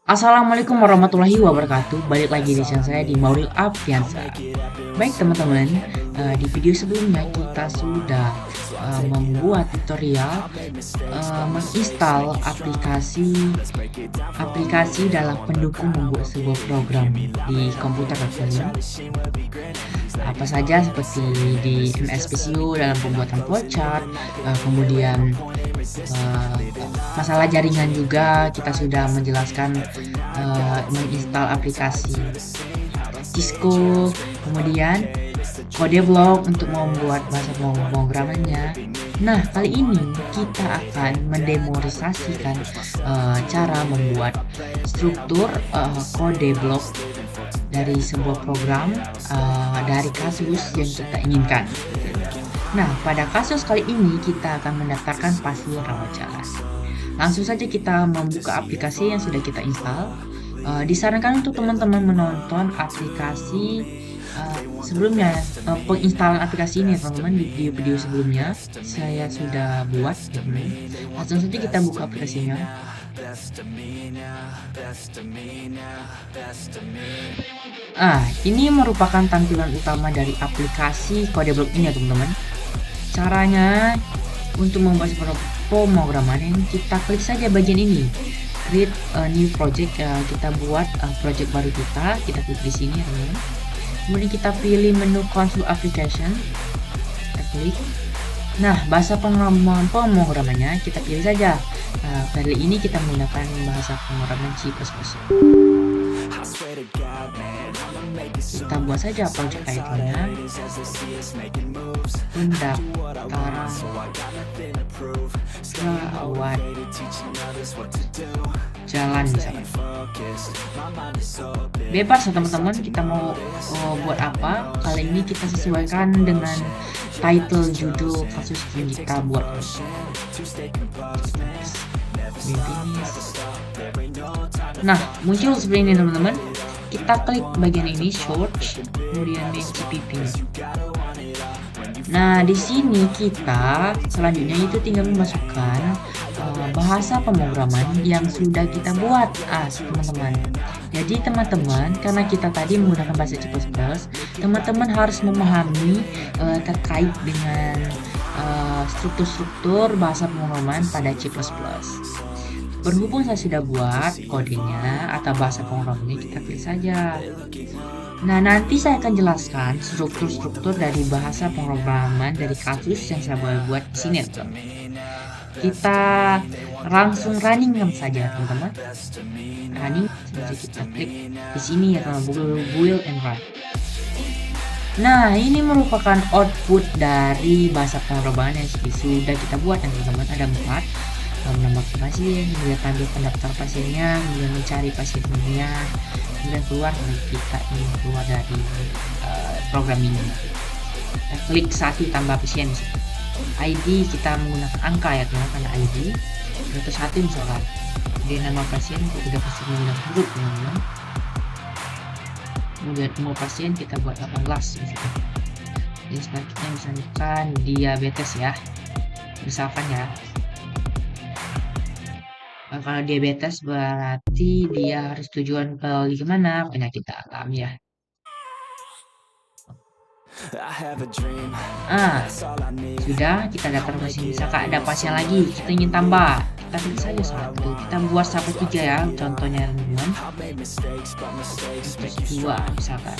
Assalamualaikum warahmatullahi wabarakatuh. Balik lagi di channel saya di Mauril Afiansa. Baik teman-teman, di video sebelumnya kita sudah membuat tutorial menginstal aplikasi dalam pendukung membuat sebuah program di komputer teman-teman. Apa saja seperti di MS Visio dalam pembuatan flowchart, kemudian masalah jaringan juga kita sudah menjelaskan menginstal aplikasi Cisco, kemudian kode blok untuk membuat bahasa pemrogramannya. Nah, kali ini kita akan mendemonstrasikan cara membuat struktur kode blok dari sebuah program dari kasus yang kita inginkan. Nah, pada kasus kali ini kita akan mendaftarkan pasien rawat jalan. Langsung saja kita membuka aplikasi yang sudah kita install. Disarankan untuk teman-teman menonton aplikasi sebelumnya, penginstalan aplikasi ini teman-teman. Di video-video sebelumnya saya sudah buat ya, teman. Langsung saja kita buka aplikasinya. Ini merupakan tampilan utama dari aplikasi kode blok ini ya teman-teman. Caranya untuk membuat pemrograman ini, kita klik saja bagian ini, create a new project. Kita buat project baru, kita klik di sini teman-teman. Kemudian kita pilih menu console application, kita klik. Nah, bahasa pemrogramannya kita pilih saja. Kali ini kita menggunakan bahasa pemrograman C++. Kita buat saja project title-nya, pendaftaran rawat jalan misalnya. Bebas ya teman-teman, kita mau buat apa. Kali ini kita sesuaikan dengan title judul kasus yang kita buat. Nah, muncul seperti ini teman-teman. Kita klik bagian ini search, kemudian di CPP. Nah, di sini kita selanjutnya itu tinggal memasukkan bahasa pemrograman yang sudah kita buat, teman-teman. Jadi teman-teman, karena kita tadi menggunakan bahasa C++, teman-teman harus memahami terkait dengan struktur-struktur bahasa pemrograman pada C++. Berhubung saya sudah buat kodenya atau bahasa pemrogramannya, kita pilih saja. Nah, nanti saya akan jelaskan struktur-struktur dari bahasa pemrograman dari kasus yang saya buat di sini, teman-teman. Kita langsung running saja, teman-teman. Running, saja kita klik di sini ya, teman-teman, build and run. Nah, ini merupakan output dari bahasa pemrograman yang sudah kita buat, teman-teman. Ada 4. Menambahkan pasien, kemudian tampil pendaftar pasiennya, kemudian mencari pasiennya, kemudian keluar dari kita ini, keluar dari program ini. Kita klik 1 tambah pasien misalkan. ID kita menggunakan angka ya teman-teman, karena ID itu 1 misalkan. Kemudian nama pasien udah pasti menggunakan huruf teman-teman. Kemudian umur pasien kita buat 18 misalkan. Jadi selanjutnya misalkan diabetes ya, misalkan ya. Kalau diabetes berarti dia harus tujuan ke gimana, penyakit dalam ya. Sudah kita daftar pasien. Misalkan ada pasien lagi kita ingin tambah, kita pilih saja 1, kita buat sampai 3 ya, contohnya teman-teman. Terus 2 misalkan,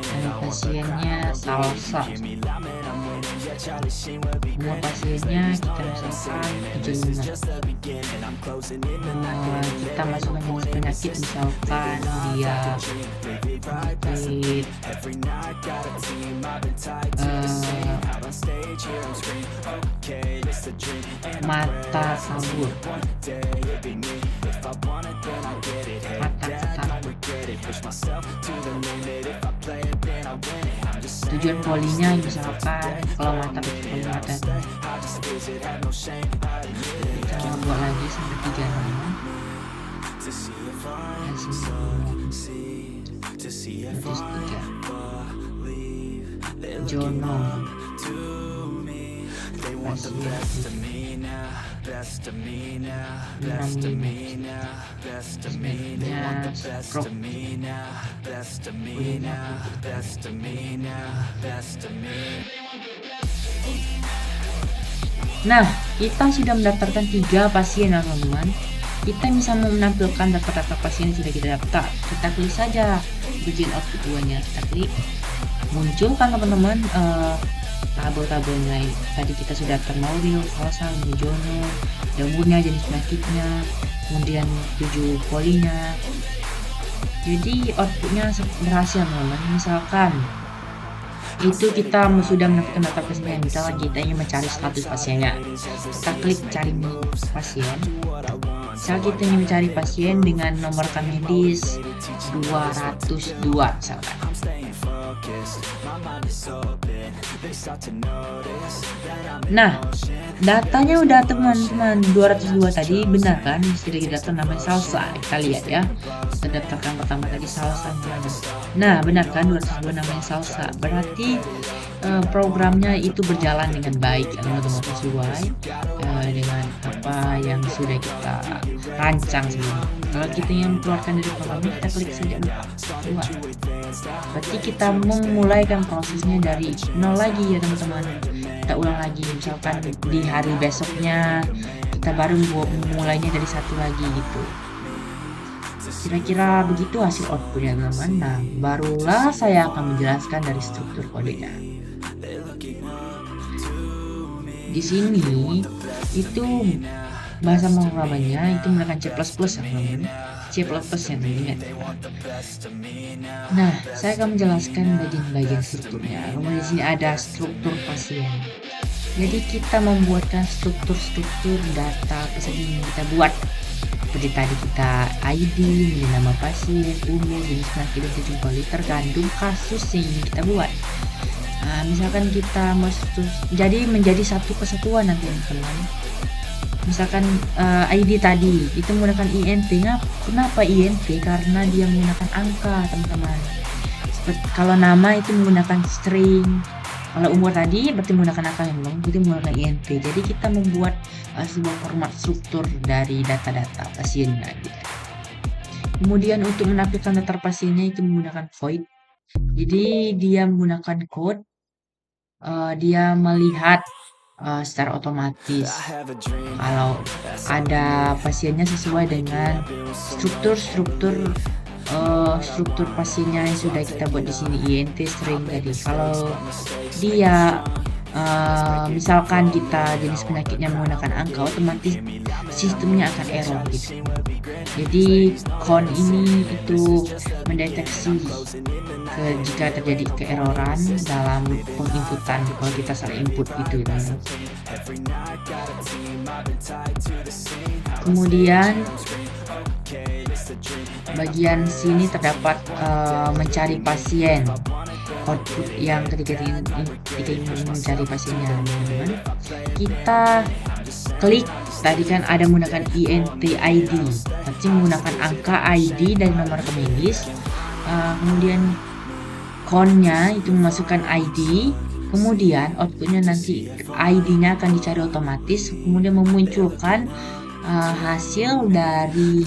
dan pasiennya salsa, umur pasiennya kita misalkan 75. Kita masukkan jenis penyakit, misalkan dia penyakit mata kabur, tujuan polinya misalkan kalau mata mata. Kita buat lagi sampai 3 teman. Jono pasien 65 stroke. Nah, kita sudah mendaftarkan 3 pasien ya teman-teman. Kita bisa menampilkan data-data pasien yang sudah kita daftar. Kita klik saja bagian output 2-nya, kita klik, muncul kan teman-teman tabel-tabelnya. Tadi kita sudah daftar Mauril, Salsa, Mijono, umurnya, jenis penyakitnya, kemudian 7 polinya. Jadi outputnya berhasil teman-teman. Misalkan itu kita sudah mendapatkan data pasien, misalnya kita ingin mencari status pasiennya, kita klik cari pasien. Misal kita ingin mencari pasien dengan nomor rekam medis 202 misalkan. Nah, datanya udah teman-teman, 202 tadi benar kan, sudah kita daftar namanya Salsa. Kita lihat ya, kita daftarkan pertama tadi Salsa. Nah, benar kan, 202 namanya Salsa, berarti programnya itu berjalan dengan baik ya teman-teman, sesuai dengan apa yang sudah kita rancang sebelumnya. Kalau kita ingin keluarkan dari programnya, kita klik saja 2. Berarti kita memulaikan prosesnya dari 0 lagi ya teman-teman. Kita ulang lagi, misalkan di hari besoknya kita baru memulainya dari 1 lagi gitu. Kira-kira begitu hasil outputnya teman-teman. Nah, barulah saya akan menjelaskan dari struktur kodenya. Di sini itu bahasa pemrogramannya itu menggunakan C++ ya teman-teman. C++ yang ingat. Nah, saya akan menjelaskan bagian-bagian strukturnya. Kemudian di sini ada struktur pasien. Jadi kita membuatkan struktur-struktur data pasien yang kita buat. Seperti tadi kita ID, nama pasien, umur, jenis penyakit, dan tujuan tergantung kasus yang ingin kita buat. Nah, misalkan kita jadi menjadi satu kesatuan nanti teman-teman. Misalkan ID tadi itu menggunakan INT. Kenapa INT? Karena dia menggunakan angka teman-teman. Kalau nama itu menggunakan string. Kalau umur tadi berarti menggunakan angka yang belum, itu menggunakan INT. Jadi kita membuat sebuah format struktur dari data-data pasiennya. Kemudian untuk menampilkan data pasiennya itu menggunakan void. Jadi dia menggunakan code. Dia melihat secara otomatis kalau ada pasiennya sesuai dengan struktur pasiennya yang sudah kita buat di sini, INT string tadi. Kalau dia misalkan kita jenis penyakitnya menggunakan angka, otomatis sistemnya akan error gitu. Jadi con ini itu mendeteksi jika terjadi keeroran dalam penginputan kalau kita salah input gitu kan. Kemudian bagian sini terdapat mencari pasien, output yang ketika ingin mencari pasiennya teman-teman. Kita klik tadi kan ada menggunakan INT ID, tapi menggunakan angka ID dan nomor medis. Kemudian connya itu memasukkan ID, kemudian outputnya nanti ID-nya akan dicari otomatis, kemudian memunculkan hasil dari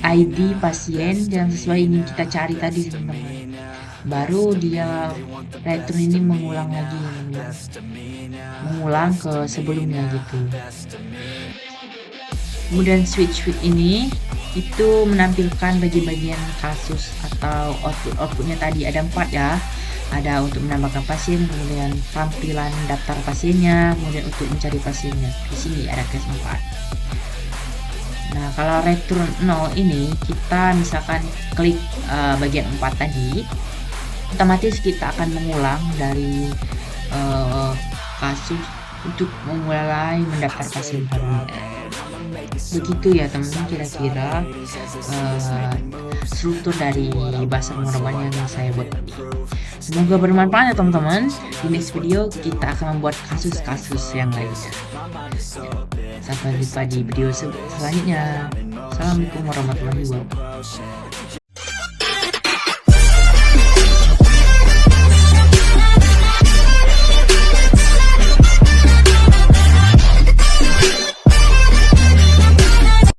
ID pasien yang sesuai ingin kita cari tadi teman-teman. Baru dia return ini mengulang lagi, mengulang ke sebelumnya gitu. Kemudian switch ini itu menampilkan bagian-bagian kasus atau outputnya tadi ada 4 ya. Ada untuk menambahkan pasien, kemudian tampilan daftar pasiennya, kemudian untuk mencari pasiennya. Di sini ada case 4. Nah, kalau return 0 ini kita misalkan klik bagian 4 tadi, otomatis kita akan mengulang dari kasus untuk memulai mendaftar pasien baru. Begitu ya teman-teman, kira-kira struktur dari bahasa pemrograman yang saya buat tadi. Semoga bermanfaat ya teman-teman. Di next video kita akan membuat kasus-kasus yang lainnya. Sampai jumpa di video selanjutnya. Assalamualaikum warahmatullahi wabarakatuh.